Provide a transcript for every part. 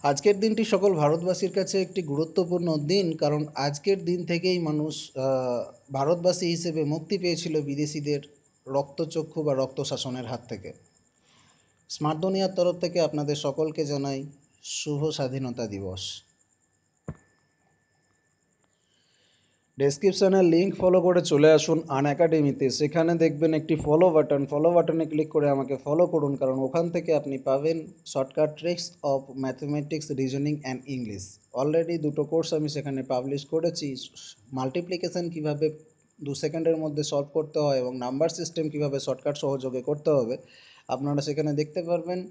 আজকের দিনটি সকল ভারতবাসীর কাছে একটি গুরুত্বপূর্ণ দিন, কারণ আজকের দিন থেকেই মানুষ ভারতবাসী হিসেবে মুক্তি পেয়েছিল বিদেশিদের রক্তচক্ষু বা রক্ত শাসনের হাত থেকে। স্মার্ট দুনিয়ার তরফ থেকে আপনাদের সকলকে জানাই শুভ স্বাধীনতা দিবস। ডেসক্রিপশনের লিঙ্ক ফলো করে চলে আসুন আনএকাডেমিতে। সেখানে দেখবেন একটি ফলো বাটনে ক্লিক করে আমাকে ফলো করুন, কারণ ওখান থেকে আপনি পাবেন shortcut tricks of mathematics, reasoning and English. Already দুটো কোর্স আমি সেখানে পাবলিশ করেছি। মাল্টিপ্লিকেশন কীভাবে 2 সেকেন্ডের মধ্যে সলভ করতে হয় এবং নাম্বার সিস্টেম কীভাবে শর্টকাট সহযোগে করতে হবে আপনারা সেখানে দেখতে পারবেন।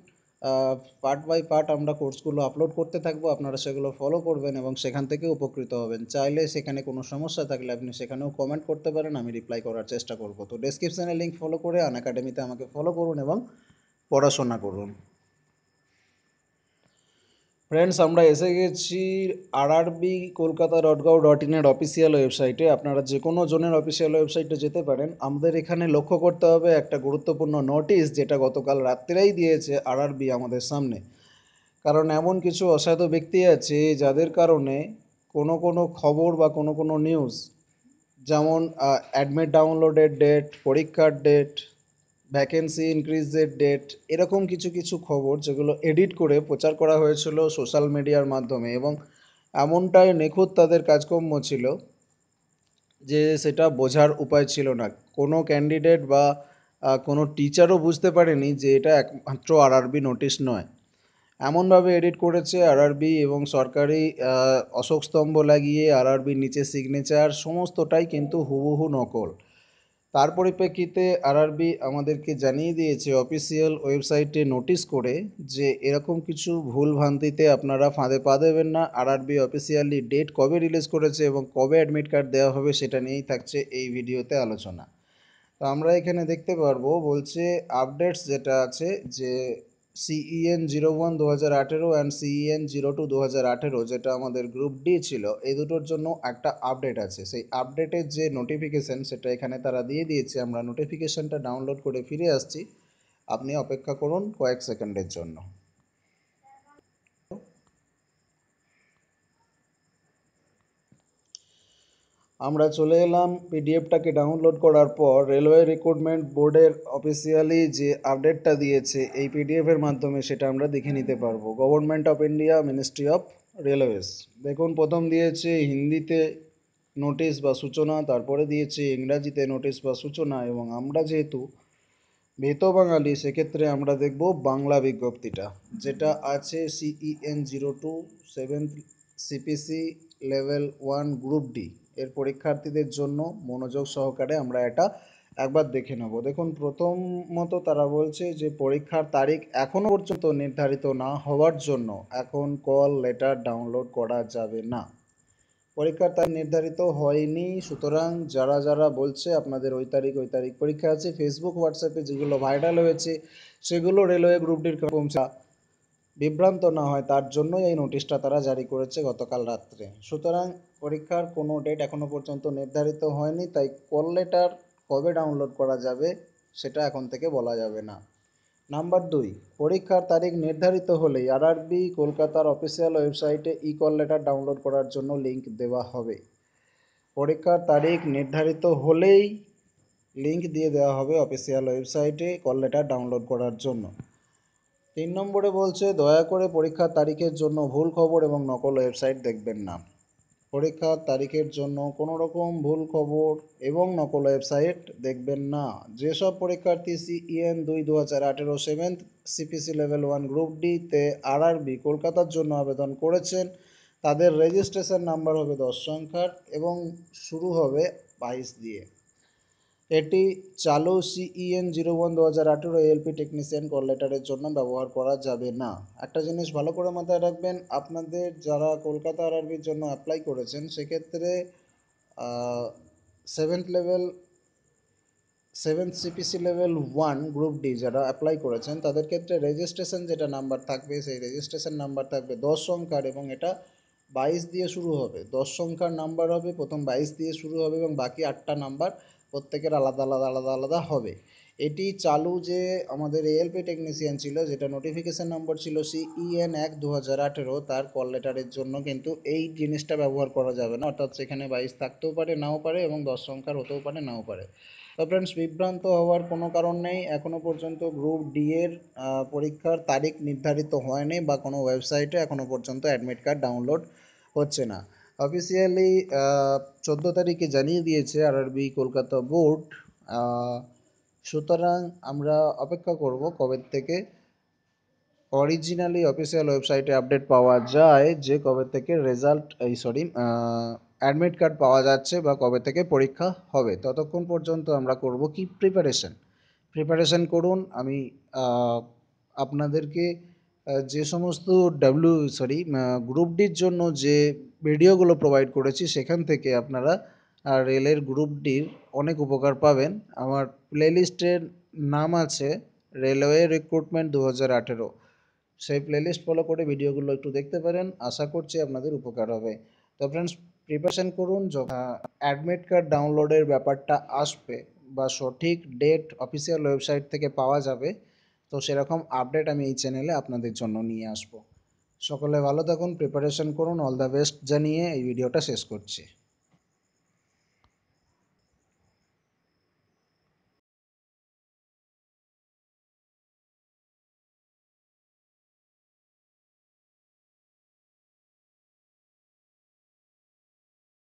পার্ট বাই পার্ট আমরা কোর্সগুলো আপলোড করতে থাকবো, আপনারা সেগুলো ফলো করবেন এবং সেখান থেকে উপকৃত হবেন। চাইলে সেখানে কোনো সমস্যা থাকলে আপনি সেখানেও কমেন্ট করতে পারেন, আমি রিপ্লাই করার চেষ্টা করব। তো ডেসক্রিপশানে লিঙ্ক ফলো করে আনএকাডেমিতে আমাকে ফলো করুন এবং পড়াশোনা করুন। ফ্রেন্ডস, আমরা এসে গেছি আরআরবি kolkata.gov.in এর অফিসিয়াল ওয়েবসাইটে। আপনারা যে কোনো জোনের অফিসিয়াল ওয়েবসাইটে যেতে পারেন। আমাদের এখানে লক্ষ্য করতে হবে একটা গুরুত্বপূর্ণ নোটিশ, যেটা গতকাল রাত্রেই দিয়েছে আরআরবি আমাদের সামনে। কারণ এমন কিছু অসাধু ব্যক্তি আছে যাদের কারণে কোনো খবর বা কোনো নিউজ, যেমন অ্যাডমিট ডাউনলোডের ডেট, পরীক্ষার ডেট, ভ্যাকেন্সি ইনক্রিজের ডেট, এরকম কিছু খবর যেগুলো এডিট করে প্রচার করা হয়েছিল সোশ্যাল মিডিয়ার মাধ্যমে, এবং এমনটাই নিখুঁত তাদের কাজকর্ম ছিল যে সেটা বোঝার উপায় ছিল না। কোনো ক্যান্ডিডেট বা কোনো টিচারও বুঝতে পারেনি যে এটা একমাত্র আরআরবি নোটিশ নয়। এমনভাবে এডিট করেছে আরআরবি, এবং সরকারি অশোক স্তম্ভ লাগিয়ে আরআরবির নিচে সিগনেচার, সমস্তটাই কিন্তু হুবহু নকল। তার পরিপ্রেক্ষিতে আরআরবি আমাদেরকে জানিয়ে দিয়েছে অফিসিয়াল ওয়েবসাইটে নোটিশ করে যে এরকম কিছু ভুল ভ্রান্তিতে আপনারা ফাঁদে পা দেবেন না। আরআরবি অফিসিয়ালি ডেট কবে রিলিজ করেছে এবং কবে অ্যাডমিট কার্ড দেওয়া হবে সেটা নিয়েই থাকছে এই ভিডিওতে আলোচনা। তো আমরা এখানে দেখতে পারবো, বলছে আপডেটস যেটা আছে যে CEN 01 2018 অ্যান্ড CEN 02 2018, যেটা আমাদের গ্রুপ ডি ছিল, এই দুটোর জন্য একটা আপডেট আছে। সেই আপডেটের যে নোটিফিকেশান সেটা এখানে তারা দিয়ে দিয়েছে। আমরা নোটিফিকেশানটা ডাউনলোড করে ফিরে আসছি, আপনি অপেক্ষা করুন কয়েক সেকেন্ডের জন্য। আমরা চলে এলাম পিডিএফটাকে ডাউনলোড করার পর। রেলওয়ে রিক্রুটমেন্ট বোর্ডের অফিসিয়ালি যে আপডেটটা দিয়েছে এই পিডিএফের মাধ্যমে, সেটা আমরা দেখে নিতে পারবো। Government of India, ministry of railways. দেখুন, প্রথম দিয়েছে হিন্দিতে নোটিশ বা সূচনা, তারপরে দিয়েছে ইংরাজিতে নোটিশ বা সূচনা, এবং আমরা যেহেতু ভেতো বাঙালি সেক্ষেত্রে আমরা দেখব বাংলা বিজ্ঞপ্তিটা, যেটা আছে CEN 02 7th CPC level 1 group D এর পরীক্ষার্থীদের জন্য। মনোযোগ সহকারে আমরা এটা একবার দেখে নেব। দেখুন, প্রথমত তারা বলছে যে পরীক্ষার তারিখ এখনও পর্যন্ত নির্ধারিত না হওয়ার জন্য এখন কল লেটার ডাউনলোড করা যাবে না। পরীক্ষার তারিখ নির্ধারিত হয়নি, সুতরাং যারা বলছে আপনাদের ওই তারিখ পরীক্ষা আছে, ফেসবুক হোয়াটসঅ্যাপে যেগুলো ভাইরাল হয়েছে সেগুলো রেলওয়ে গ্রুপ ডির পৌঁছা বিভ্রান্ত না হয় তার জন্যই এই নোটিশটা তারা জারি করেছে গতকাল রাত্রে। সুতরাং পরীক্ষার কোনো ডেট এখনও পর্যন্ত নির্ধারিত হয়নি, তাই কল লেটার কবে ডাউনলোড করা যাবে সেটা এখন থেকে বলা যাবে না। নাম্বার 2, পরীক্ষার তারিখ নির্ধারিত হলেই আরআরবি কলকাতার অফিসিয়াল ওয়েবসাইটে কল লেটার ডাউনলোড করার জন্য লিঙ্ক দেওয়া হবে। পরীক্ষার তারিখ নির্ধারিত হলেই লিঙ্ক দিয়ে দেওয়া হবে অফিসিয়াল ওয়েবসাইটে কল লেটার ডাউনলোড করার জন্য। 3 নম্বরে বলছে, দয়া করে পরীক্ষার তারিখের জন্য ভুল খবর এবং নকল ওয়েবসাইট দেখবেন না। পরীক্ষার তারিখের জন্য কোনো রকম ভুল খবর এবং নকল ওয়েবসাইট দেখবেন না। যেসব পরীক্ষার্থী CEN 2 2018 7th CPC level 1 group ডিতে আরআরবি কলকাতার জন্য আবেদন করেছেন, তাদের রেজিস্ট্রেশন নাম্বার হবে 10 সংখ্যার এবং শুরু হবে 22 দিয়ে। এটি চালু CEN 01 2018 ALP টেকনিশিয়ান কল লেটারের জন্য ব্যবহার করা যাবে না। একটা জিনিস ভালো করে মাথায় রাখবেন, আপনাদের যারা কলকাতা আরআরবির জন্য অ্যাপ্লাই করেছেন সেক্ষেত্রে 7th CPC level 1 group D যারা অ্যাপ্লাই করেছেন তাদের ক্ষেত্রে রেজিস্ট্রেশন যেটা নাম্বার থাকবে, সেই রেজিস্ট্রেশন নাম্বার থাকবে 10 সংখ্যার এবং এটা 22 দিয়ে শুরু হবে। 10 সংখ্যার নাম্বার হবে, প্রথম 22 দিয়ে শুরু হবে এবং বাকি 8টা নাম্বার প্রত্যেকের আলাদা আলাদা হবে। এটি চালু যে আমাদের এএলপি টেকনিশিয়ান ছিল, যেটা নোটিফিকেশন নম্বর ছিল CEN 1/2018, তার কল লেটারের জন্য কিন্তু এই জিনিসটা ব্যবহার করা যাবে না। অর্থাৎ সেখানে 22 থাকতেও পারে, নাও পারে, এবং 10 সংখ্যার হতেও পারে, নাও পারে। তো ফ্রেন্ডস, বিভ্রান্ত হওয়ার কোনো কারণ নেই। এখনও পর্যন্ত গ্রুপ ডি এর পরীক্ষার তারিখ নির্ধারিত হয়নি, বা কোনো ওয়েবসাইটে এখনও পর্যন্ত অ্যাডমিট কার্ড ডাউনলোড হচ্ছে না। অফিসিয়ালি 14 তারিখে জানিয়ে দিয়েছে আরআরবি কলকাতা বোর্ড। সুতরাং আমরা অপেক্ষা করব কবে থেকে অরিজিনালি অফিসিয়াল ওয়েবসাইটে আপডেট পাওয়া যায় যে কবে থেকে রেজাল্ট, অ্যাডমিট কার্ড পাওয়া যাচ্ছে, বা কবে থেকে পরীক্ষা হবে। ততক্ষণ পর্যন্ত আমরা করব কি, প্রিপারেশন করুন। আমি আপনাদেরকে যে সমস্ত গ্রুপ ডির জন্য যে ভিডিওগুলো প্রোভাইড করেছি, সেখান থেকে আপনারা রেলের গ্রুপ ডির অনেক উপকার পাবেন। আমার প্লেলিস্টের নাম আছে রেলওয়ে রিক্রুটমেন্ট 2018, সেই প্লেলিস্ট ফলো করে ভিডিওগুলো একটু দেখতে পারেন। আশা করছি আপনাদের উপকার হবে। তো ফ্রেন্ডস, প্রিপারেশন করুন। অ্যাডমিট কার্ড ডাউনলোডের ব্যাপারটা আসবে, বা সঠিক ডেট অফিসিয়াল ওয়েবসাইট থেকে পাওয়া যাবে, তো সেরকম আপডেট আমি এই চ্যানেলে আপনাদের জন্য নিয়ে আসব। সকলে ভালো থাকুন, প্রিপারেশন করুন। অল দ্য বেস্ট জানিয়ে এই ভিডিওটা শেষ করছি।